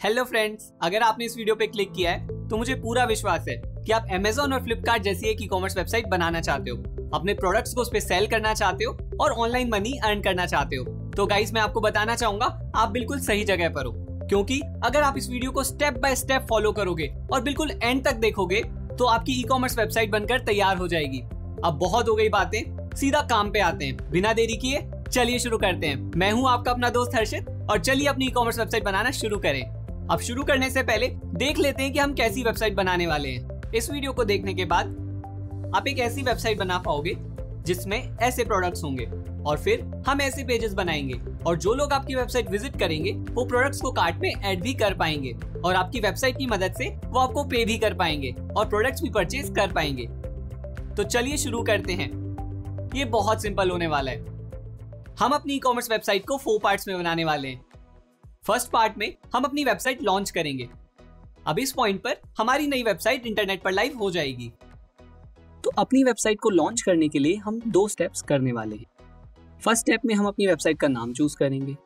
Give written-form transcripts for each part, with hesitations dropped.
Hello friends, अगर आपने इस वीडियो पे क्लिक किया है तो मुझे पूरा विश्वास है कि आप Amazon और Flipkart जैसी एक ई-कॉमर्स वेबसाइट बनाना चाहते हो, अपने प्रोडक्ट्स को उस पे सेल करना चाहते हो और ऑनलाइन मनी अर्न करना चाहते हो। तो गाइस, मैं आपको बताना चाहूंगा आप बिल्कुल सही जगह पर हो, क्योंकि अगर आप इस वीडियो को स्टेप बाय स्टेप फॉलो करोगे और बिल्कुल एंड तक देखोगे तो आपकी ई-कॉमर्स वेबसाइट बनकर तैयार हो जाएगी। अब बहुत हो गई बातें, सीधा काम पे आते हैं। बिना देरी किए चलिए शुरू करते हैं। मैं हूं आपका अपना दोस्त हर्षित और चलिए अपनी ई-कॉमर्स वेबसाइट बनाना शुरू करें। अब शुरू करने से पहले देख लेते हैं कि हम कैसी वेबसाइट बनाने वाले हैं। इस वीडियो को देखने के बाद आप एक ऐसी वेबसाइट बना पाओगे जिसमें ऐसे प्रोडक्ट्स होंगे और फिर हम ऐसे पेजेस बनाएंगे और जो लोग आपकी वेबसाइट विजिट करेंगे वो प्रोडक्ट्स को कार्ट में ऐड भी कर पाएंगे और आपकी वेबसाइट की मदद से वो आपको पे भी कर पाएंगे और प्रोडक्ट्स भी परचेज कर पाएंगे। तो चलिए शुरू करते हैं। ये बहुत सिंपल होने वाला है। हम अपनी ई-कॉमर्स वेबसाइट को 4 पार्ट्स में बनाने वाले हैं। फर्स्ट पार्ट में हम अपनी वेबसाइट लॉन्च करेंगे। अब इस पॉइंट पर हमारी नई वेबसाइट इंटरनेट पर लाइव हो जाएगी। तो अपनी वेबसाइट को लॉन्च करने के लिए हम 2 स्टेप्स करने वाले हैं। फर्स्ट स्टेप में हम अपनी वेबसाइट का नाम चूज करेंगे।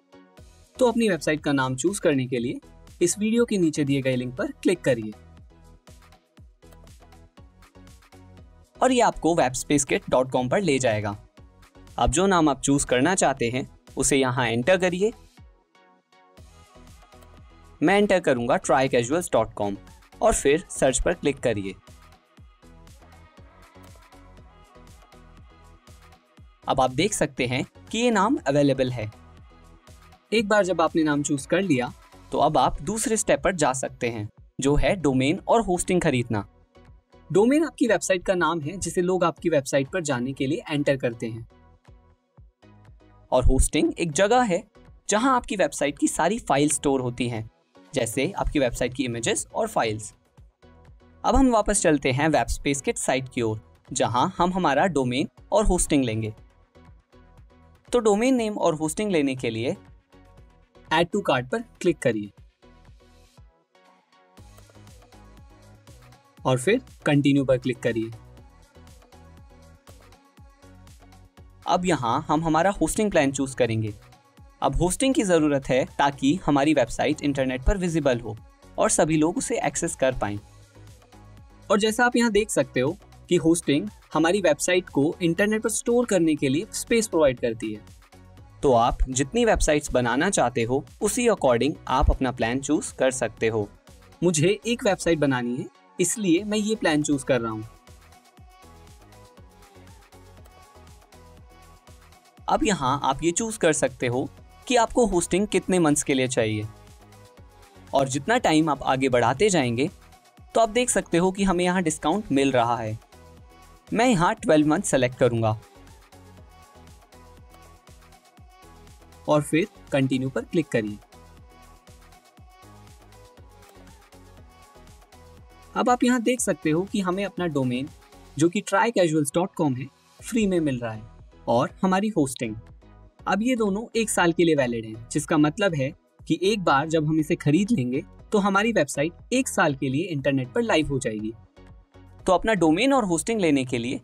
तो अपनी वेबसाइट का नाम चूज करने के लिए इस वीडियो के नीचे दिए गए लिंक पर क्लिक करिए और ये आपको webspacekit.com पर ले जाएगा। अब जो नाम आप चूज करना चाहते हैं उसे यहाँ एंटर करिए। मैं एंटर करूंगा trycasuals.com और फिर सर्च पर क्लिक करिए। अब आप देख सकते हैं कि ये नाम अवेलेबल है। एक बार जब आपने नाम चूज कर लिया तो अब आप दूसरे स्टेप पर जा सकते हैं, जो है डोमेन और होस्टिंग खरीदना। डोमेन आपकी वेबसाइट का नाम है जिसे लोग आपकी वेबसाइट पर जाने के लिए एंटर करते हैं और होस्टिंग एक जगह है जहां आपकी वेबसाइट की सारी फाइल स्टोर होती हैं, जैसे आपकी वेबसाइट की इमेजेस और फाइल्स। अब हम वापस चलते हैं वेबस्पेसकिट साइट की ओर, जहां हम हमारा डोमेन और होस्टिंग लेंगे। तो डोमेन नेम और होस्टिंग लेने के लिए ऐड टू कार्ट पर क्लिक करिए और फिर कंटिन्यू पर क्लिक करिए। अब यहां हम हमारा होस्टिंग प्लान चूज करेंगे। अब होस्टिंग की जरूरत है ताकि हमारी वेबसाइट इंटरनेट पर विजिबल हो और सभी लोग उसे एक्सेस कर पाएं। और जैसा आप यहां देख सकते हो कि होस्टिंग हमारी वेबसाइट को इंटरनेट पर स्टोर करने के लिए स्पेस प्रोवाइड करती है। तो आप जितनी वेबसाइट्स बनाना चाहते हो उसी अकॉर्डिंग आप अपना प्लान चूज कर सकते हो। मुझे एक वेबसाइट बनानी है, इसलिए मैं ये प्लान चूज कर रहा हूं। अब यहां आप ये चूज कर सकते हो कि आपको होस्टिंग कितने मंथ्स के लिए चाहिए और जितना टाइम आप आगे बढ़ाते जाएंगे तो आप देख सकते हो कि हमें यहाँ डिस्काउंट मिल रहा है। मैं यहाँ 12 मंथ सेलेक्ट करूंगा और फिर कंटिन्यू पर क्लिक करिए। अब आप यहाँ देख सकते हो कि हमें अपना डोमेन, जो कि trycasuals.com है, फ्री में मिल रहा है और हमारी होस्टिंग। अब ये दोनों 1 साल के लिए वैलिड हैं, जिसका मतलब है कि एक बार जब हम इसे खरीद लेंगे तो हमारी वेबसाइट 1 साल के लिए इंटरनेट पर लाइव हो जाएगी। तो अपना डोमेन और होस्टिंग लेने के लिए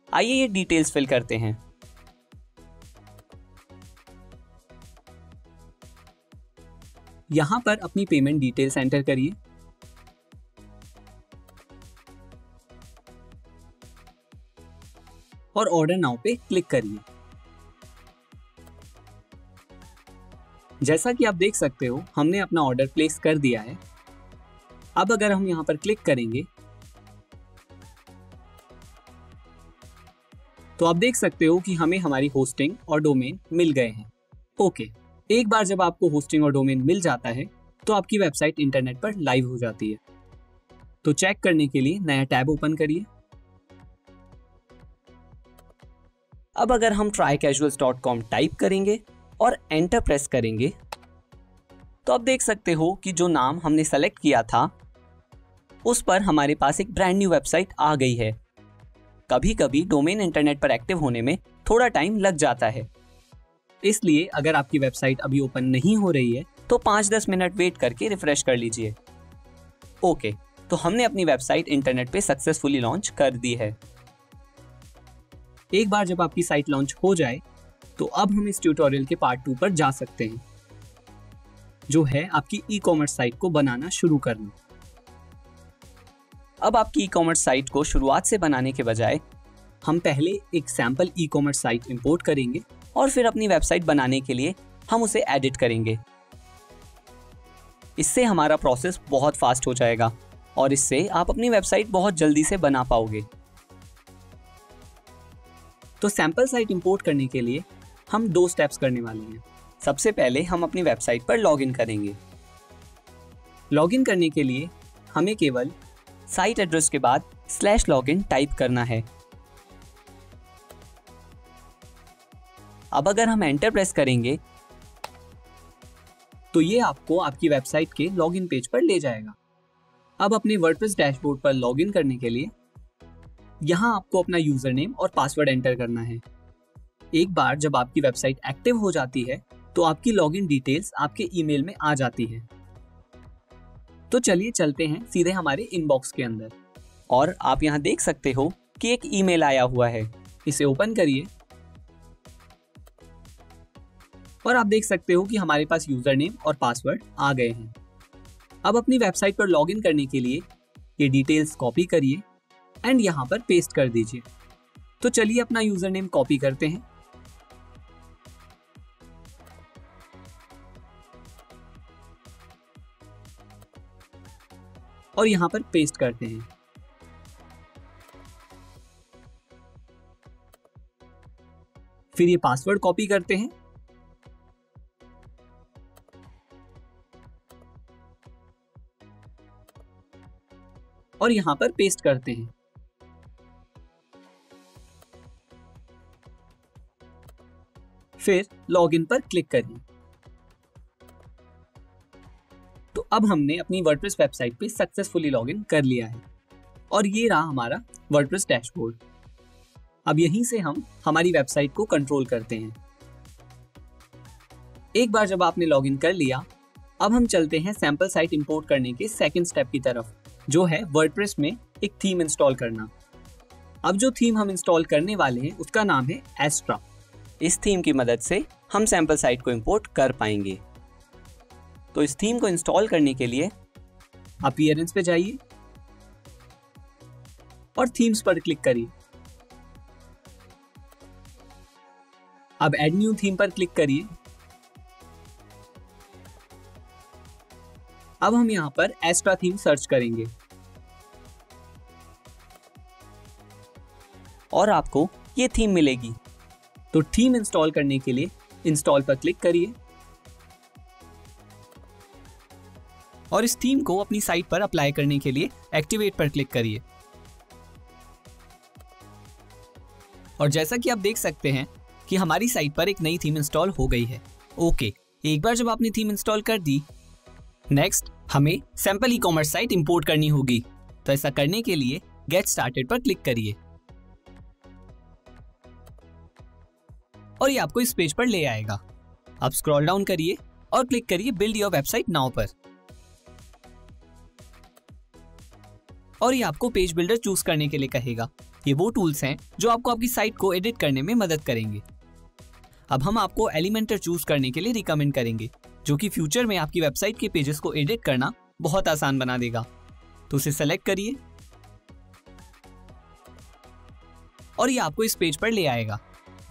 आइए ये डिटेल्स फिल करते हैं। यहां पर अपनी पेमेंट डिटेल्स एंटर करिए और ऑर्डर नाउ पे क्लिक करिए। जैसा कि आप देख सकते हो हमने अपना ऑर्डर प्लेस कर दिया है। अब अगर हम यहां पर क्लिक करेंगे तो आप देख सकते हो कि हमें हमारी होस्टिंग और डोमेन मिल गए हैं। ओके, एक बार जब आपको होस्टिंग और डोमेन मिल जाता है तो आपकी वेबसाइट इंटरनेट पर लाइव हो जाती है। तो चेक करने के लिए नया टैब ओपन करिए। अब अगर हम trycasuals.com टाइप करेंगे और एंटर प्रेस करेंगे तो आप देख सकते हो कि जो नाम हमने सेलेक्ट किया था उस पर हमारे पास एक ब्रांड न्यू वेबसाइट आ गई है। कभी कभी डोमेन इंटरनेट पर एक्टिव होने में थोड़ा टाइम लग जाता है, इसलिए अगर आपकी वेबसाइट अभी ओपन नहीं हो रही है तो 5-10 मिनट वेट करके रिफ्रेश कर लीजिए। ओके, तो हमने अपनी वेबसाइट इंटरनेट पे सक्सेसफुली लॉन्च कर दी है। एक बार जब आपकी साइट लॉन्च हो जाए तो अब हम इस ट्यूटोरियल के पार्ट 2 पर जा सकते हैं। जो है आपकी ई कॉमर्स साइट को बनाना शुरू करना। अब आपकी ई कॉमर्स साइट को शुरुआत से बनाने के बजाय हम पहले एक sample e commerce site import करेंगे और फिर अपनी वेबसाइट बनाने के लिए हम उसे एडिट करेंगे। इससे हमारा प्रोसेस बहुत फास्ट हो जाएगा और इससे आप अपनी वेबसाइट बहुत जल्दी से बना पाओगे। तो सैंपल साइट इंपोर्ट करने के लिए हम 2 स्टेप्स करने वाले हैं। सबसे पहले हम अपनी वेबसाइट पर लॉगिन करेंगे। लॉगिन करने के लिए हमें केवल साइट एड्रेस के बाद /login टाइप करना है। अब अगर हम एंटर प्रेस करेंगे तो ये आपको आपकी वेबसाइट के लॉगिन पेज पर ले जाएगा। अब अपने वर्डप्रेस डैशबोर्ड पर लॉगिन करने के लिए यहाँ आपको अपना यूजर नेम और पासवर्ड एंटर करना है। एक बार जब आपकी वेबसाइट एक्टिव हो जाती है तो आपकी लॉगिन डिटेल्स आपके ईमेल में आ जाती है। तो चलिए चलते हैं सीधे हमारे इनबॉक्स के अंदर और आप यहाँ देख सकते हो कि एक ईमेल आया हुआ है। इसे ओपन करिए और आप देख सकते हो कि हमारे पास यूजर नेम और पासवर्ड आ गए हैं। अब अपनी वेबसाइट पर लॉगिन करने के लिए ये डिटेल्स कॉपी करिए एंड यहाँ पर पेस्ट कर दीजिए। तो चलिए अपना यूजर नेम कॉपी करते हैं और यहाँ पर पेस्ट करते हैं। फिर ये पासवर्ड कॉपी करते हैं और यहां पर पेस्ट करते हैं। फिर लॉगिन पर क्लिक करिए। तो अब हमने अपनी वर्डप्रेस वेबसाइट पे सक्सेसफुली लॉगिन कर लिया है और ये रहा हमारा वर्डप्रेस डैशबोर्ड। अब यहीं से हम हमारी वेबसाइट को कंट्रोल करते हैं। एक बार जब आपने लॉगिन कर लिया, अब हम चलते हैं सैंपल साइट इंपोर्ट करने के सेकंड स्टेप की तरफ, जो है वर्डप्रेस में एक थीम इंस्टॉल करना। अब जो थीम हम इंस्टॉल करने वाले हैं उसका नाम है एस्ट्रा। इस थीम की मदद से हम सैंपल साइट को इंपोर्ट कर पाएंगे। तो इस थीम को इंस्टॉल करने के लिए अपीयरेंस पे जाइए और थीम्स पर क्लिक करिए। अब ऐड न्यू थीम पर क्लिक करिए। अब हम यहाँ पर एस्ट्रा थीम सर्च करेंगे और आपको ये थीम मिलेगी। तो थीम इंस्टॉल करने के लिए इंस्टॉल पर क्लिक करिए और इस थीम को अपनी साइट पर अप्लाई करने के लिए एक्टिवेट पर क्लिक करिए। और जैसा कि आप देख सकते हैं कि हमारी साइट पर एक नई थीम इंस्टॉल हो गई है। ओके, एक बार जब आपने थीम इंस्टॉल कर दी, नेक्स्ट हमें sample e commerce site import करनी होगी। तो ऐसा करने के लिए गेट स्टार्टेड पर क्लिक करिए और ये आपको इस पेज पर ले आएगा। अब स्क्रॉल डाउन करिए और क्लिक करिए बिल्ड योर वेबसाइट नाउ पर और ये आपको पेज बिल्डर चूज करने के लिए कहेगा। ये वो टूल्स हैं जो आपको आपकी साइट को एडिट करने में मदद करेंगे। अब हम आपको एलिमेंटर चूज करने के लिए रिकमेंड करेंगे, जो कि फ्यूचर में आपकी वेबसाइट के पेजेस को एडिट करना बहुत आसान बना देगा। तो उसे सेलेक्ट करिए और ये आपको इस पेज पर ले आएगा,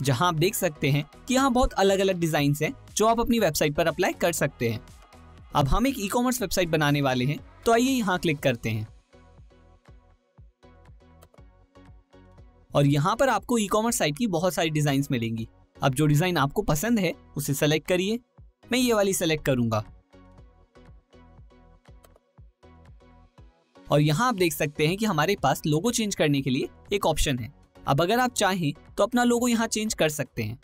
जहां आप देख सकते हैं कि यहाँ बहुत अलग अलग डिजाइन हैं जो आप अपनी वेबसाइट पर अप्लाई कर सकते हैं। अब हम एक ई कॉमर्स वेबसाइट बनाने वाले हैं, तो आइए यहाँ क्लिक करते हैं और यहाँ पर आपको ई कॉमर्स साइट की बहुत सारी डिजाइन्स मिलेंगी। अब जो डिजाइन आपको पसंद है उसे सेलेक्ट करिए। मैं ये वाली सेलेक्ट करूंगा और यहाँ आप देख सकते हैं कि हमारे पास लोगो चेंज करने के लिए एक ऑप्शन है। अब अगर आप चाहें तो अपना लोगो यहाँ चेंज कर सकते हैं।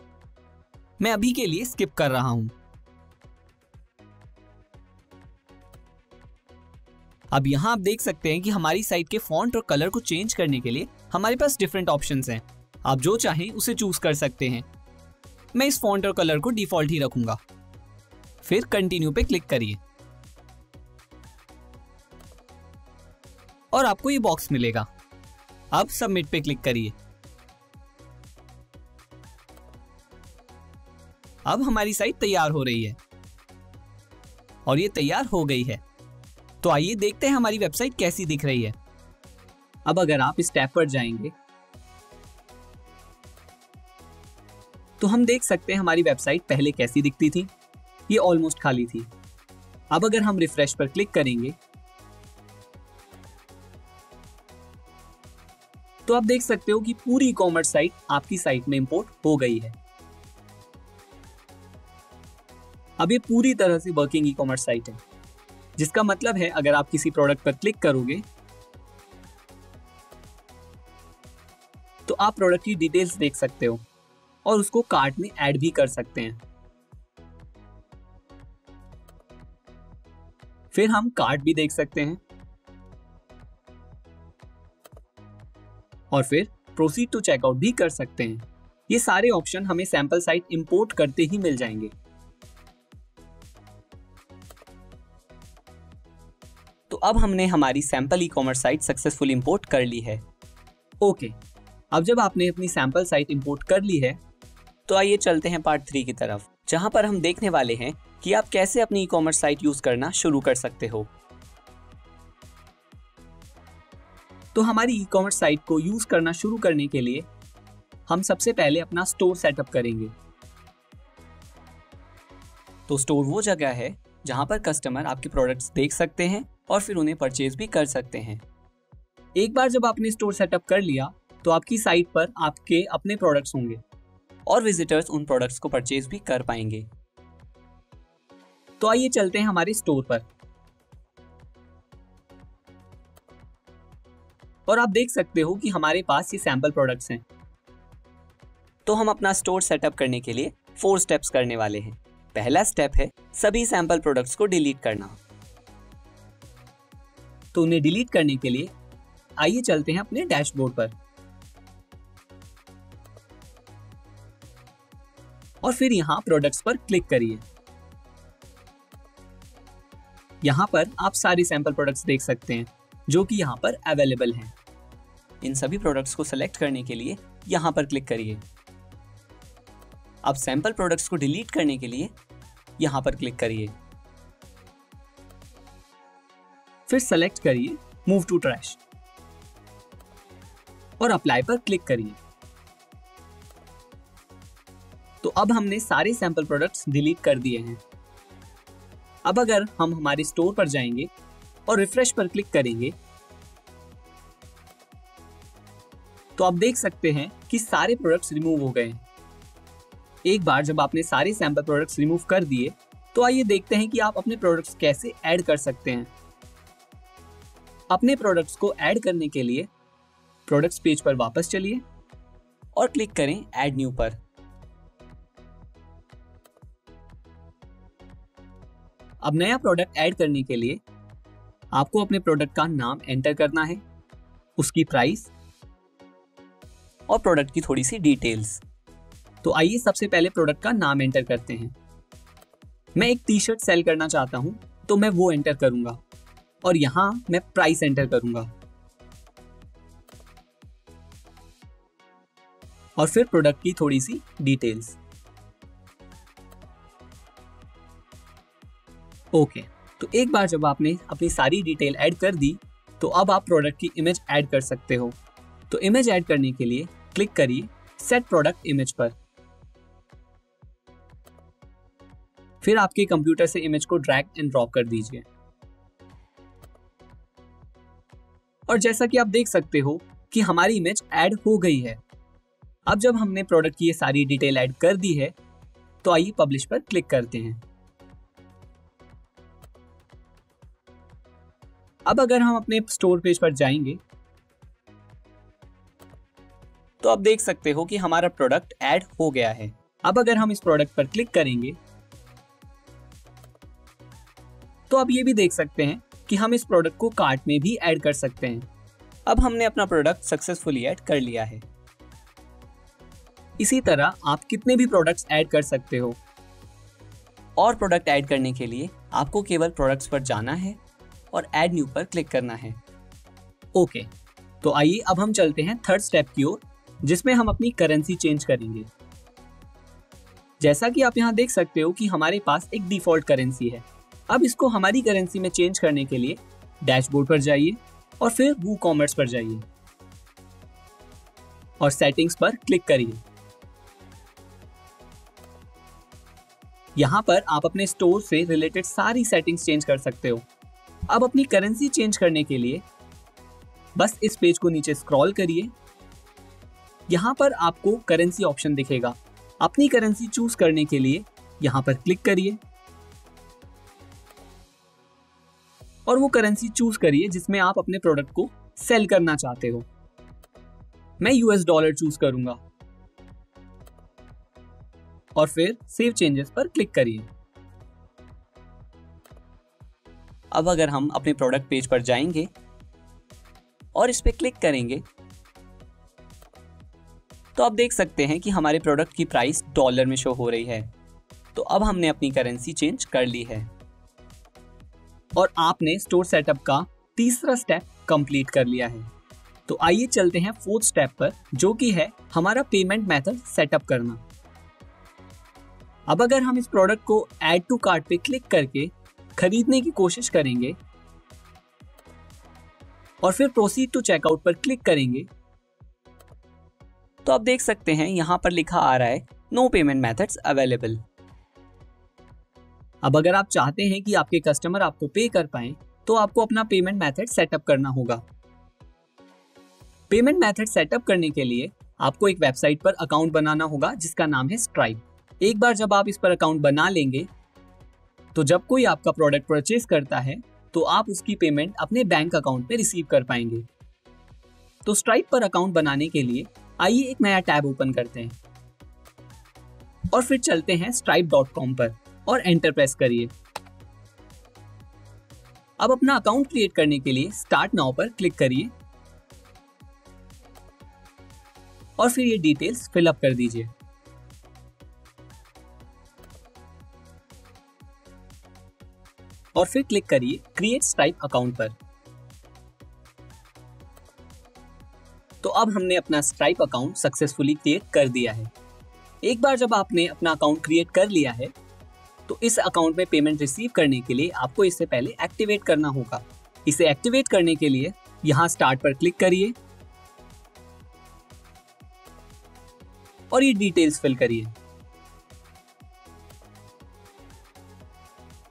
मैं अभी के लिए स्किप कर रहा हूं। अब यहाँ आप देख सकते हैं कि हमारी साइट के फॉन्ट और कलर को चेंज करने के लिए हमारे पास डिफरेंट ऑप्शंस हैं। आप जो चाहें उसे चूज कर सकते हैं। मैं इस फॉन्ट और कलर को डिफॉल्ट ही रखूंगा। फिर कंटिन्यू पे क्लिक करिए और आपको ये बॉक्स मिलेगा। अब सबमिट पे क्लिक करिए। अब हमारी साइट तैयार हो रही है। और ये तैयार हो गई है। तो आइए देखते हैं हमारी वेबसाइट कैसी दिख रही है। अब अगर आप इस टैब पर जाएंगे तो हम देख सकते हैं हमारी वेबसाइट पहले कैसी दिखती थी। ये ऑलमोस्ट खाली थी। अब अगर हम रिफ्रेश पर क्लिक करेंगे तो आप देख सकते हो कि पूरी ई कॉमर्स साइट आपकी साइट में इंपोर्ट हो गई है। अब ये पूरी तरह से वर्किंग ई कॉमर्स साइट है, जिसका मतलब है अगर आप किसी प्रोडक्ट पर क्लिक करोगे तो आप प्रोडक्ट की डिटेल्स देख सकते हो और उसको कार्ट में ऐड भी कर सकते हैं। फिर हम कार्ट भी देख सकते हैं और फिर प्रोसीड टू चेकआउट भी कर सकते हैं। ये सारे ऑप्शन हमें सैंपल साइट इंपोर्ट करते ही मिल जाएंगे। तो अब हमने हमारी sample e commerce site successfully import कर ली है। ओके, अब जब आपने अपनी सैंपल साइट इंपोर्ट कर ली है तो आइए चलते हैं पार्ट 3 की तरफ, जहां पर हम देखने वाले हैं कि आप कैसे अपनी ई कॉमर्स साइट यूज करना शुरू कर सकते हो। तो हमारी ई कॉमर्स साइट को यूज करना शुरू करने के लिए हम सबसे पहले अपना स्टोर सेटअप करेंगे। तो स्टोर वो जगह है जहां पर कस्टमर आपके प्रोडक्ट्स देख सकते हैं और फिर उन्हें परचेज भी कर सकते हैं। एक बार जब आपने स्टोर सेटअप कर लिया तो आपकी साइट पर आपके अपने प्रोडक्ट्स होंगे और विजिटर्स उन प्रोडक्ट्स को परचेज भी कर पाएंगे। तो आइए चलते हैं हमारे स्टोर पर और आप देख सकते हो कि हमारे पास ये सैंपल प्रोडक्ट्स हैं। तो हम अपना स्टोर सेटअप करने के लिए 4 स्टेप्स करने वाले हैं। पहला स्टेप है सभी सैंपल प्रोडक्ट्स को डिलीट करना। तो उन्हें डिलीट करने के लिए आइए चलते हैं अपने डैशबोर्ड पर और फिर यहाँ प्रोडक्ट्स पर क्लिक करिए। यहाँ पर आप सारी सैंपल प्रोडक्ट्स देख सकते हैं जो कि यहाँ पर अवेलेबल हैं। इन सभी प्रोडक्ट्स को सिलेक्ट करने के लिए यहाँ पर क्लिक करिए। अब सैंपल प्रोडक्ट्स को डिलीट करने के लिए यहाँ पर क्लिक करिए। फिर सेलेक्ट करिए मूव टू ट्रैश और अप्लाई पर क्लिक करिए। तो अब हमने सारे सैंपल प्रोडक्ट्स डिलीट कर दिए हैं। अब अगर हम हमारे स्टोर पर जाएंगे और रिफ्रेश पर क्लिक करेंगे तो आप देख सकते हैं कि सारे प्रोडक्ट्स रिमूव हो गए हैं। एक बार जब आपने सारे सैंपल प्रोडक्ट्स रिमूव कर दिए तो आइए देखते हैं कि आप अपने प्रोडक्ट्स कैसे ऐड कर सकते हैं। अपने प्रोडक्ट्स को ऐड करने के लिए प्रोडक्ट्स पेज पर वापस चलिए और क्लिक करें ऐड न्यू पर। अब नया प्रोडक्ट ऐड करने के लिए आपको अपने प्रोडक्ट का नाम एंटर करना है, उसकी प्राइस और प्रोडक्ट की थोड़ी सी डिटेल्स। तो आइए सबसे पहले प्रोडक्ट का नाम एंटर करते हैं। मैं एक टी शर्ट सेल करना चाहता हूं तो मैं वो एंटर करूंगा और यहां मैं प्राइस एंटर करूंगा और फिर प्रोडक्ट की थोड़ी सी डिटेल्स। ओके, तो एक बार जब आपने अपनी सारी डिटेल ऐड कर दी तो अब आप प्रोडक्ट की इमेज ऐड कर सकते हो। तो इमेज ऐड करने के लिए क्लिक करिए सेट प्रोडक्ट इमेज पर। फिर आपके कंप्यूटर से इमेज को ड्रैग एंड ड्रॉप कर दीजिए और जैसा कि आप देख सकते हो कि हमारी इमेज ऐड हो गई है। अब जब हमने प्रोडक्ट की ये सारी डिटेल ऐड कर दी है तो आइए पब्लिश पर क्लिक करते हैं। अब अगर हम अपने स्टोर पेज पर जाएंगे तो आप देख सकते हो कि हमारा प्रोडक्ट ऐड हो गया है। अब अगर हम इस प्रोडक्ट पर क्लिक करेंगे तो आप ये भी देख सकते हैं कि हम इस प्रोडक्ट को कार्ट में भी ऐड कर सकते हैं। अब हमने अपना प्रोडक्ट सक्सेसफुली ऐड कर लिया है। इसी तरह आप कितने भी प्रोडक्ट्स ऐड कर सकते हो। और प्रोडक्ट ऐड करने के लिए आपको केवल प्रोडक्ट्स पर जाना है और ऐड न्यू पर क्लिक करना है। ओके, तो आइए अब हम चलते हैं थर्ड स्टेप की ओर, जिसमें हम अपनी करेंसी चेंज करेंगे। जैसा कि आप यहाँ देख सकते हो कि हमारे पास एक डिफॉल्ट करेंसी है। अब इसको हमारी करेंसी में चेंज करने के लिए डैशबोर्ड पर जाइए और फिर WooCommerce पर जाइए और सेटिंग्स पर क्लिक करिए। यहाँ पर आप अपने स्टोर से रिलेटेड सारी सेटिंग्स चेंज कर सकते हो। अब अपनी करेंसी चेंज करने के लिए बस इस पेज को नीचे स्क्रॉल करिए। यहाँ पर आपको करेंसी ऑप्शन दिखेगा। अपनी करेंसी चूज करने के लिए यहाँ पर क्लिक करिए और वो करेंसी चूज करिए जिसमें आप अपने प्रोडक्ट को सेल करना चाहते हो। मैं $US चूज करूंगा और फिर सेव चेंजेस पर क्लिक करिए। अब अगर हम अपने प्रोडक्ट पेज पर जाएंगे और इस पे क्लिक करेंगे तो आप देख सकते हैं कि हमारे प्रोडक्ट की प्राइस डॉलर में शो हो रही है। तो अब हमने अपनी करेंसी चेंज कर ली है और आपने स्टोर सेटअप का तीसरा स्टेप कंप्लीट कर लिया है। तो आइए चलते हैं फोर्थ स्टेप पर, जो कि है हमारा पेमेंट मेथड सेटअप करना। अब अगर हम इस प्रोडक्ट को ऐड टू कार्ट पे क्लिक करके खरीदने की कोशिश करेंगे और फिर प्रोसीड टू चेकआउट पर क्लिक करेंगे तो आप देख सकते हैं यहां पर लिखा आ रहा है नो पेमेंट मेथड्स अवेलेबल। अब अगर आप चाहते हैं कि आपके कस्टमर आपको पे कर पाएं तो आपको अपना पेमेंट मेथड सेटअप करना होगा। पेमेंट मेथड सेटअप करने के लिए आपको एक वेबसाइट पर अकाउंट बनाना होगा जिसका नाम है स्ट्राइप। एक बार जब आप इस पर अकाउंट बना लेंगे तो जब कोई आपका प्रोडक्ट परचेज करता है तो आप उसकी पेमेंट अपने बैंक अकाउंट में रिसीव कर पाएंगे। तो स्ट्राइप पर अकाउंट बनाने के लिए आइए एक नया टैब ओपन करते हैं और फिर चलते हैं stripe.com पर और एंटर प्रेस करिए। अब अपना अकाउंट क्रिएट करने के लिए स्टार्ट नाउ पर क्लिक करिए और फिर ये डिटेल्स फिल अप कर दीजिए। और फिर क्लिक करिए क्रिएट स्ट्राइप अकाउंट पर। तो अब हमने अपना स्ट्राइप अकाउंट सक्सेसफुली क्रिएट कर दिया है। एक बार जब आपने अपना अकाउंट क्रिएट कर लिया है तो इस अकाउंट में पेमेंट रिसीव करने के लिए आपको इससे पहले एक्टिवेट करना होगा। इसे एक्टिवेट करने के लिए यहाँ स्टार्ट पर क्लिक करिए और ये डिटेल्स फिल करिए।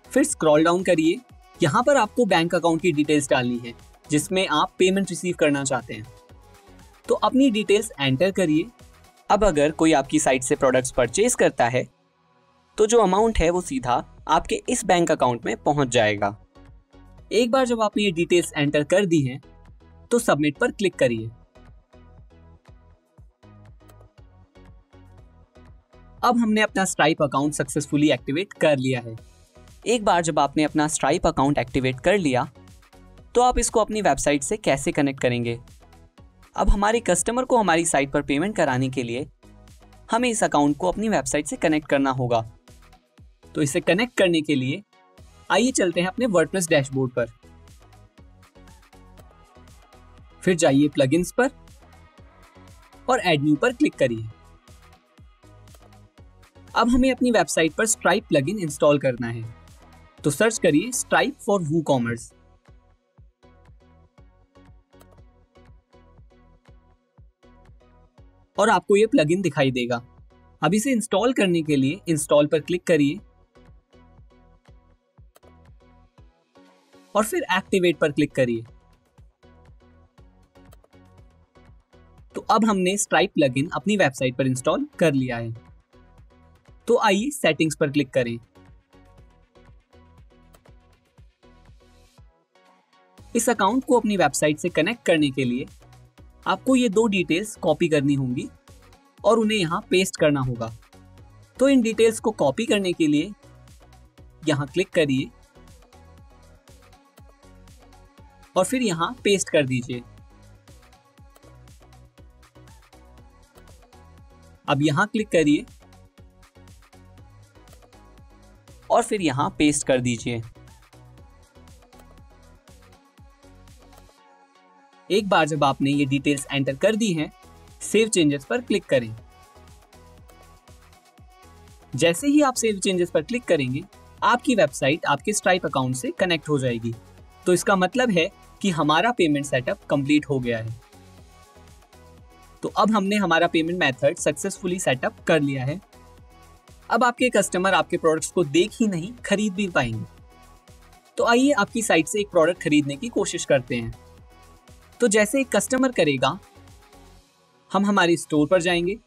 फिर स्क्रॉल डाउन करिए। यहाँ पर आपको बैंक अकाउंट की डिटेल्स डालनी है जिसमें आप पेमेंट रिसीव करना चाहते हैं। तो अपनी डिटेल्स एंटर करिए। अब अगर कोई आपकी साइट से प्रोडक्ट्स परचेज करता है तो जो अमाउंट है वो सीधा आपके इस बैंक अकाउंट में पहुंच जाएगा। एक बार जब आपने ये डिटेल्स एंटर कर दी हैं तो सबमिट पर क्लिक करिए। अब हमने अपना स्ट्राइप अकाउंट सक्सेसफुली एक्टिवेट कर लिया है। एक बार जब आपने अपना स्ट्राइप अकाउंट एक्टिवेट कर लिया तो आप इसको अपनी वेबसाइट से कैसे कनेक्ट करेंगे। अब हमारे कस्टमर को हमारी साइट पर पेमेंट कराने के लिए हमें इस अकाउंट को अपनी वेबसाइट से कनेक्ट करना होगा। तो इसे कनेक्ट करने के लिए आइए चलते हैं अपने वर्डप्रेस डैशबोर्ड पर। फिर जाइए प्लगइन्स पर और ऐड न्यू पर क्लिक करिए। अब हमें अपनी वेबसाइट पर स्ट्राइप प्लगइन इंस्टॉल करना है। तो सर्च करिए स्ट्राइप फॉर WooCommerce। और आपको ये प्लगइन दिखाई देगा। अब इसे इंस्टॉल करने के लिए इंस्टॉल पर क्लिक करिए और फिर एक्टिवेट पर क्लिक करिए। तो अब हमने स्ट्राइप प्लगइन अपनी वेबसाइट पर इंस्टॉल कर लिया है। तो आइए सेटिंग्स पर क्लिक करें। इस अकाउंट को अपनी वेबसाइट से कनेक्ट करने के लिए आपको ये दो डिटेल्स कॉपी करनी होंगी और उन्हें यहाँ पेस्ट करना होगा। तो इन डिटेल्स को कॉपी करने के लिए यहाँ क्लिक करिए और फिर यहाँ पेस्ट कर दीजिए। अब यहाँ क्लिक करिए और फिर यहाँ पेस्ट कर दीजिए। एक बार जब आपने ये डिटेल्स एंटर कर दी हैं, सेव चेंजेस पर क्लिक करें। जैसे ही आप सेव चेंजेस पर क्लिक करेंगे आपकी वेबसाइट आपके स्ट्राइप अकाउंट से कनेक्ट हो जाएगी। तो इसका मतलब है कि हमारा पेमेंट सेटअप कंप्लीट हो गया है। तो अब हमने हमारा पेमेंट मेथड सक्सेसफुली सेटअप कर लिया है। अब आपके कस्टमर आपके प्रोडक्ट्स को देख ही नहीं, खरीद भी पाएंगे। तो आइए आपकी साइट से एक प्रोडक्ट खरीदने की कोशिश करते हैं। तो जैसे एक कस्टमर करेगा, हम हमारे स्टोर पर जाएंगे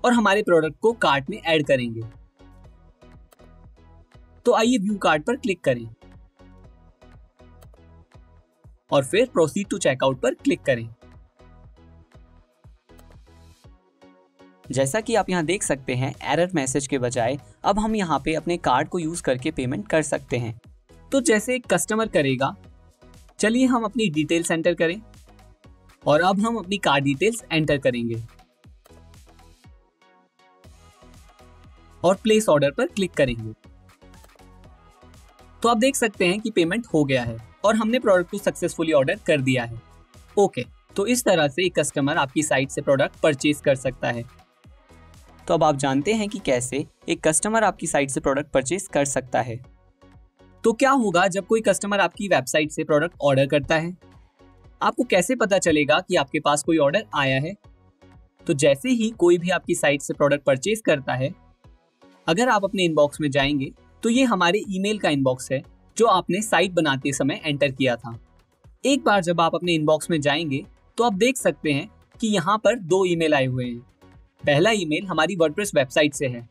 और हमारे प्रोडक्ट को कार्ट में ऐड करेंगे। तो आइए व्यू कार्ट पर क्लिक करें और फिर प्रोसीड टू चेकआउट पर क्लिक करें। जैसा कि आप यहां देख सकते हैं, एरर मैसेज के बजाय अब हम यहां पे अपने कार्ड को यूज करके पेमेंट कर सकते हैं। तो जैसे एक कस्टमर करेगा, चलिए हम अपनी डिटेल्स एंटर करें और अब हम अपनी कार्ड डिटेल्स एंटर करेंगे और प्लेस ऑर्डर पर क्लिक करेंगे। तो आप देख सकते हैं कि पेमेंट हो गया है और हमने प्रोडक्ट को सक्सेसफुली ऑर्डर कर दिया है। ओके, तो इस तरह से एक कस्टमर आपकी साइट से प्रोडक्ट परचेज कर सकता है। तो अब आप जानते हैं कि कैसे एक कस्टमर आपकी साइट से प्रोडक्ट परचेज कर सकता है। तो क्या होगा जब कोई कस्टमर आपकी वेबसाइट से प्रोडक्ट ऑर्डर करता है? आपको कैसे पता चलेगा कि आपके पास कोई ऑर्डर आया है? तो जैसे ही कोई भी आपकी साइट से प्रोडक्ट परचेज करता है, अगर आप अपने इनबॉक्स में जाएंगे तो ये हमारे ईमेल का इनबॉक्स है जो आपने साइट बनाते समय एंटर किया था। एक बार जब आप अपने इनबॉक्स में जाएंगे तो आप देख सकते हैं कि यहाँ पर 2 ईमेल आए हुए हैं। पहला ईमेल हमारी वर्डप्रेस वेबसाइट से है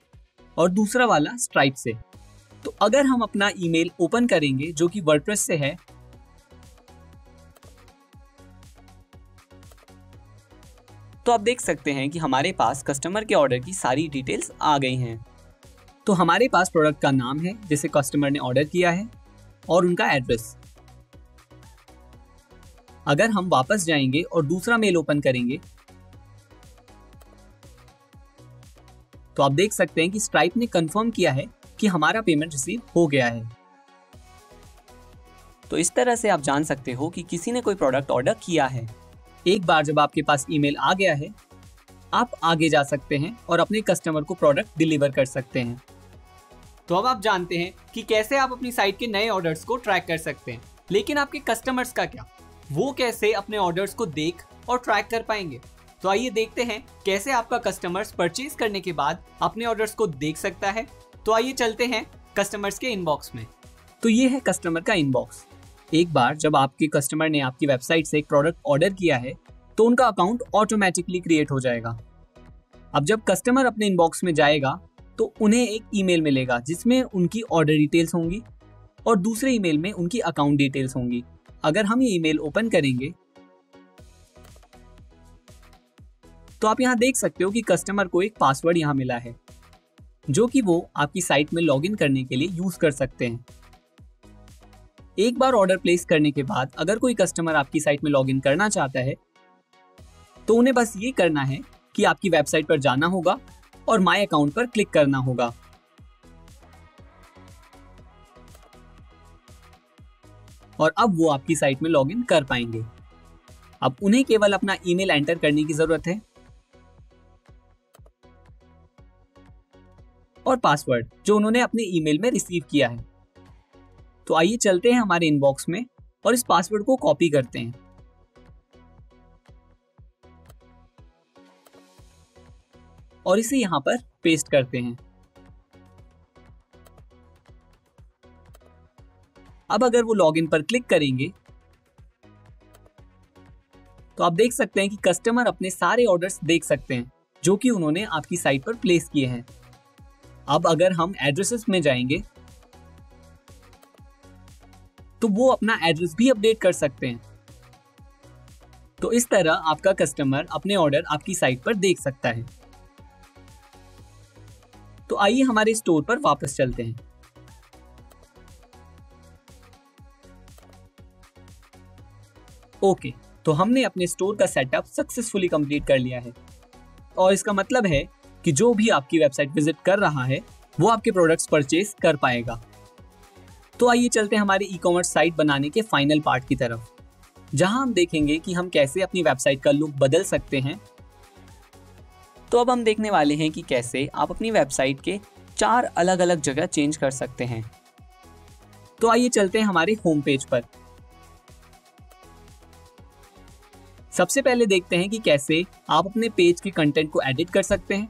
और दूसरा वाला स्ट्राइप से। तो अगर हम अपना ईमेल ओपन करेंगे जो कि वर्डप्रेस से है, तो आप देख सकते हैं कि हमारे पास कस्टमर के ऑर्डर की सारी डिटेल्स आ गई हैं। तो हमारे पास प्रोडक्ट का नाम है जिसे कस्टमर ने ऑर्डर किया है और उनका एड्रेस। अगर हम वापस जाएंगे और दूसरा मेल ओपन करेंगे तो आप देख सकते हैं कि स्ट्राइप ने कंफर्म किया है कि हमारा पेमेंट रिसीव हो गया है। तो इस तरह से आप जान सकते हो कि किसी ने कोई प्रोडक्ट ऑर्डर किया है। एक बार जब आपके पास ईमेल आ गया है, आप आगे जा सकते हैं और अपने कस्टमर को प्रोडक्ट डिलीवर कर सकते हैं। तो अब आप जानते हैं कि कैसे आप अपनी साइट के नए ऑर्डर्स को ट्रैक कर सकते हैं। लेकिन आपके कस्टमर्स का क्या? वो कैसे अपने ऑर्डर्स को देख और ट्रैक कर पाएंगे? तो आइए देखते हैं कैसे आपका कस्टमर्स परचेज करने के बाद अपने ऑर्डर्स को देख सकता है। तो आइए चलते हैं कस्टमर्स के इनबॉक्स में। तो ये है कस्टमर का इनबॉक्स। एक बार जब आपके कस्टमर ने आपकी वेबसाइट से एक प्रोडक्ट ऑर्डर किया है तो उनका अकाउंट ऑटोमेटिकली क्रिएट हो जाएगा। अब जब कस्टमर अपने इनबॉक्स में जाएगा तो उन्हें एक ईमेल मिलेगा जिसमें उनकी ऑर्डर डिटेल्स होंगी और दूसरे ईमेल में उनकी अकाउंट डिटेल्स होंगी। अगर हम ये ईमेल ओपन करेंगे तो आप यहाँ देख सकते हो कि कस्टमर को एक पासवर्ड यहाँ मिला है जो कि वो आपकी साइट में लॉगिन करने के लिए यूज कर सकते हैं। एक बार ऑर्डर प्लेस करने के बाद अगर कोई कस्टमर आपकी साइट में लॉगिन करना चाहता है तो उन्हें बस ये करना है कि आपकी वेबसाइट पर जाना होगा और माय अकाउंट पर क्लिक करना होगा। और अब वो आपकी साइट में लॉगिन कर पाएंगे। अब उन्हें केवल अपना ईमेल एंटर करने की जरूरत है और पासवर्ड जो उन्होंने अपने ईमेल में रिसीव किया है। तो आइए चलते हैं हमारे इनबॉक्स में और इस पासवर्ड को कॉपी करते हैं और इसे यहां पर पेस्ट करते हैं। अब अगर वो लॉगिन पर क्लिक करेंगे तो आप देख सकते हैं कि कस्टमर अपने सारे ऑर्डर्स देख सकते हैं जो कि उन्होंने आपकी साइट पर प्लेस किए हैं। अब अगर हम एड्रेसेस में जाएंगे तो वो अपना एड्रेस भी अपडेट कर सकते हैं। तो इस तरह आपका कस्टमर अपने ऑर्डर आपकी साइट पर देख सकता है। तो आइए हमारे स्टोर पर वापस चलते हैं। ओके, तो हमने अपने स्टोर का सेटअप सक्सेसफुली कंप्लीट कर लिया है और इसका मतलब है कि जो भी आपकी वेबसाइट विजिट कर रहा है वो आपके प्रोडक्ट्स परचेज कर पाएगा। तो आइए चलते हैं हमारी ई कॉमर्स साइट बनाने के फाइनल पार्ट की तरफ, जहां हम देखेंगे कि हम कैसे अपनी वेबसाइट का लुक बदल सकते हैं। तो अब हम देखने वाले हैं कि कैसे आप अपनी वेबसाइट के 4 अलग अलग जगह चेंज कर सकते हैं। तो आइए चलते हैं हमारे होम पेज पर। सबसे पहले देखते हैं कि कैसे आप अपने पेज के कंटेंट को एडिट कर सकते हैं।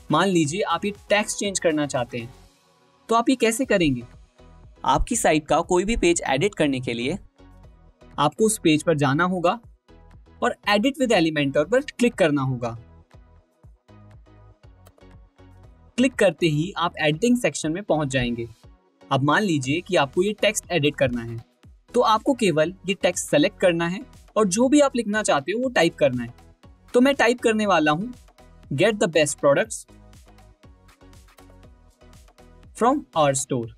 मान लीजिए आप ये टेक्स्ट चेंज करना चाहते हैं, तो आप ये कैसे करेंगे? आपकी साइट का कोई भी पेज एडिट करने के लिए आपको उस पेज पर जाना होगा और एडिट विद एलिमेंटर पर क्लिक करना होगा। क्लिक करते ही आप एडिटिंग सेक्शन में पहुंच जाएंगे। अब मान लीजिए कि आपको ये टेक्स्ट एडिट करना है, तो आपको केवल ये टेक्स्ट सेलेक्ट करना है और जो भी आप लिखना चाहते हो वो टाइप करना है। तो मैं टाइप करने वाला हूं get the best products from our store.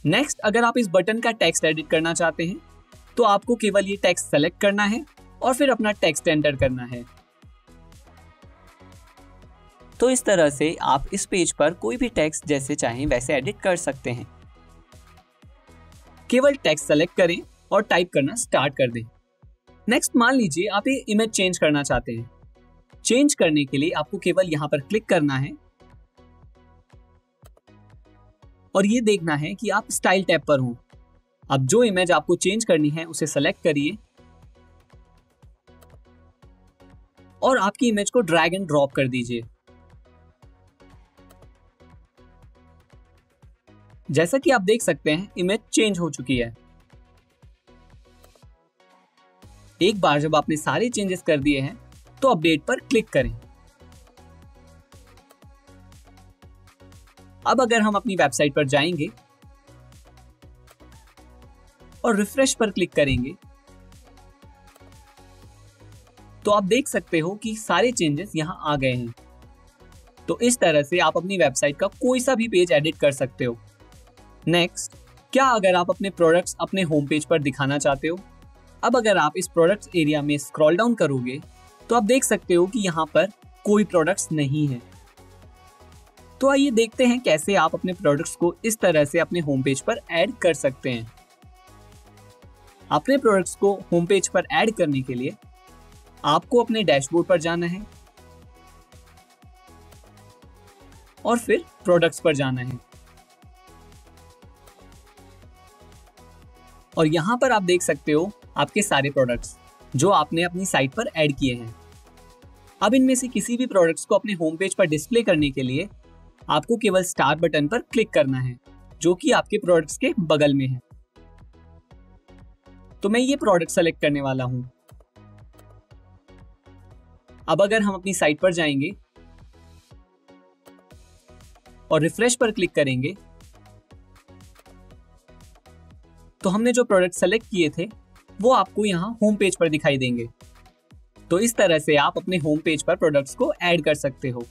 Next, अगर आप इस बटन का टेक्स्ट एडिट करना चाहते हैं तो आपको केवल ये टेक्स्ट सेलेक्ट करना है और फिर अपना टेक्स्ट एंटर करना है। तो इस तरह से आप इस पेज पर कोई भी टेक्स्ट जैसे चाहें वैसे एडिट कर सकते हैं। केवल टेक्स्ट सेलेक्ट करें और टाइप करना स्टार्ट कर दें। नेक्स्ट, मान लीजिए आप ये इमेज चेंज करना चाहते हैं। चेंज करने के लिए आपको केवल यहां पर क्लिक करना है और ये देखना है कि आप स्टाइल टैब पर हो। अब जो इमेज आपको चेंज करनी है उसे सेलेक्ट करिए और आपकी इमेज को ड्रैग एंड ड्रॉप कर दीजिए। जैसा कि आप देख सकते हैं इमेज चेंज हो चुकी है। एक बार जब आपने सारे चेंजेस कर दिए हैं तो अपडेट पर क्लिक करें। अब अगर हम अपनी वेबसाइट पर जाएंगे और रिफ्रेश पर क्लिक करेंगे तो आप देख सकते हो कि सारे चेंजेस यहां आ गए हैं। तो इस तरह से आप अपनी वेबसाइट का कोई सा भी पेज एडिट कर सकते हो। नेक्स्ट, क्या अगर आप अपने प्रोडक्ट्स अपने होम पेज पर दिखाना चाहते हो? अब अगर आप इस प्रोडक्ट्स एरिया में स्क्रॉल डाउन करोगे तो आप देख सकते हो कि यहाँ पर कोई प्रोडक्ट्स नहीं है। तो आइए देखते हैं कैसे आप अपने प्रोडक्ट्स को इस तरह से अपने होम पेज पर ऐड कर सकते हैं। अपने प्रोडक्ट्स को होम पेज पर ऐड करने के लिए आपको अपने डैशबोर्ड पर जाना है और फिर प्रोडक्ट्स पर जाना है और यहां पर आप देख सकते हो आपके सारे प्रोडक्ट्स जो आपने अपनी साइट पर ऐड किए हैं। अब इनमें से किसी भी प्रोडक्ट्स को अपने होम पेज पर डिस्प्ले करने के लिए आपको केवल स्टार बटन पर क्लिक करना है जो कि आपके प्रोडक्ट्स के बगल में है। तो मैं ये प्रोडक्ट सेलेक्ट करने वाला हूं। अब अगर हम अपनी साइट पर जाएंगे और रिफ्रेश पर क्लिक करेंगे तो हमने जो प्रोडक्ट सेलेक्ट किए थे वो आपको यहाँ होम पेज पर दिखाई देंगे। तो इस तरह से आप अपने होम पेज पर प्रोडक्ट्स को ऐड कर सकते हो।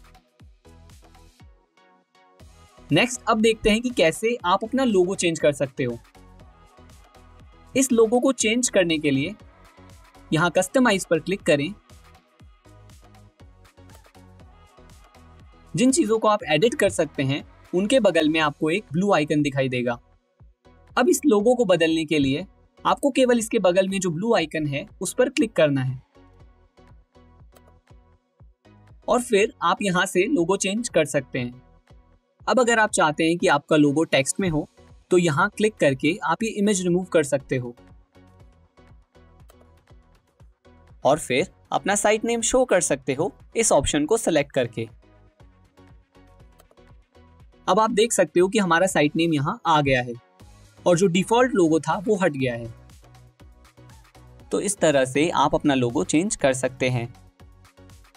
नेक्स्ट, अब देखते हैं कि कैसे आप अपना लोगो चेंज कर सकते हो। इस लोगो को चेंज करने के लिए यहाँ कस्टमाइज पर क्लिक करें। जिन चीजों को आप एडिट कर सकते हैं उनके बगल में आपको एक ब्लू आइकन दिखाई देगा। अब इस लोगो को बदलने के लिए आपको केवल इसके बगल में जो ब्लू आइकन है उस पर क्लिक करना है और फिर आप यहां से लोगो चेंज कर सकते हैं। अब अगर आप चाहते हैं कि आपका लोगो टेक्स्ट में हो तो यहां क्लिक करके आप ये इमेज रिमूव कर सकते हो और फिर अपना साइट नेम शो कर सकते हो इस ऑप्शन को सेलेक्ट करके। अब आप देख सकते हो कि हमारा साइट नेम यहां आ गया है और जो डिफॉल्ट लोगो था वो हट गया है। तो इस तरह से आप अपना लोगो चेंज कर सकते हैं।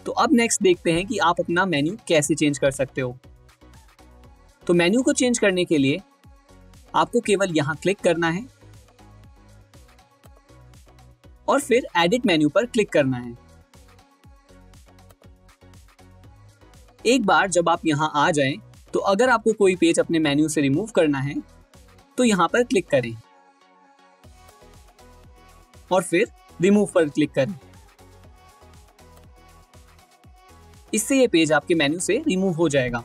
तो अब नेक्स्ट देखते हैं कि आप अपना मेन्यू कैसे चेंज कर सकते हो। तो मेन्यू को चेंज करने के लिए आपको केवल यहां क्लिक करना है और फिर एडिट मेन्यू पर क्लिक करना है। एक बार जब आप यहां आ जाएं, तो अगर आपको कोई पेज अपने मेन्यू से रिमूव करना है तो यहां पर क्लिक करें और फिर रिमूव पर क्लिक करें। इससे ये पेज आपके मेन्यू से रिमूव हो जाएगा।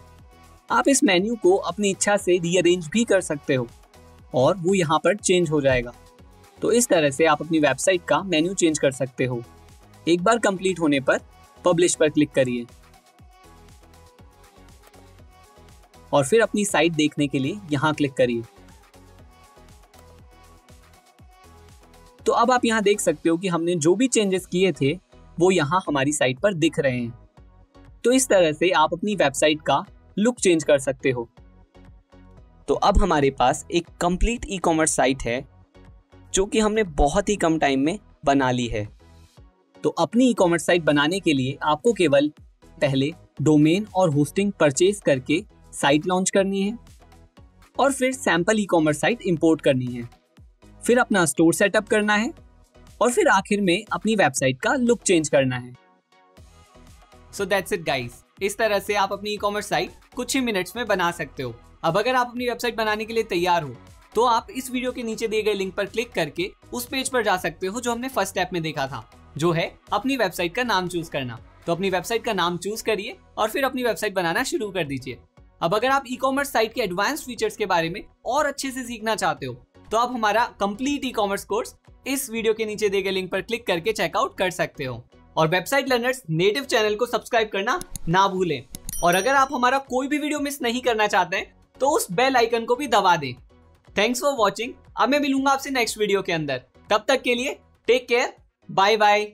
आप इस मेन्यू को अपनी इच्छा से रीअरेंज भी कर सकते हो और वो यहां पर चेंज हो जाएगा। तो इस तरह से आप अपनी वेबसाइट का मेन्यू चेंज कर सकते हो। एक बार कंप्लीट होने पर पब्लिश पर क्लिक करिए और फिर अपनी साइट देखने के लिए यहां क्लिक करिए। तो अब आप यहाँ देख सकते हो कि हमने जो भी चेंजेस किए थे वो यहाँ हमारी साइट पर दिख रहे हैं। तो इस तरह से आप अपनी वेबसाइट का लुक चेंज कर सकते हो। तो अब हमारे पास एक कंप्लीट ई कॉमर्स साइट है जो कि हमने बहुत ही कम टाइम में बना ली है। तो अपनी ई कॉमर्स साइट बनाने के लिए आपको केवल पहले डोमेन और होस्टिंग परचेज करके साइट लॉन्च करनी है और फिर sample e commerce site import करनी है, फिर अपना स्टोर सेटअप करना है और फिर आखिर में अपनी वेबसाइट का लुक चेंज करना है। So that's it guys. इस तरह से आप अपनी ई कॉमर्स साइट कुछ ही मिनट्स में बना सकते हो। अब अगर आप अपनी वेबसाइट बनाने के लिए तैयार हो तो आप इस वीडियो के नीचे दिए गए लिंक पर क्लिक करके उस पेज पर जा सकते हो जो हमने फर्स्ट स्टेप में देखा था, जो है अपनी वेबसाइट का नाम चूज करना। तो अपनी वेबसाइट का नाम चूज करिए और फिर अपनी वेबसाइट बनाना शुरू कर दीजिए। अब अगर आप ई कॉमर्स साइट के एडवांस फीचर्स के बारे में और अच्छे से सीखना चाहते हो तो आप हमारा कंप्लीट ई कॉमर्स कोर्स इस वीडियो के नीचे दिए गए लिंक पर क्लिक करके चेकआउट कर सकते हो। और वेबसाइट लर्नर्स नेटिव चैनल को सब्सक्राइब करना ना भूलें। और अगर आप हमारा कोई भी वीडियो मिस नहीं करना चाहते हैं तो उस बेल आइकन को भी दबा दें। Thanks for watching. अब मैं मिलूंगा आपसे नेक्स्ट वीडियो के अंदर। तब तक के लिए टेक केयर, बाय बाय।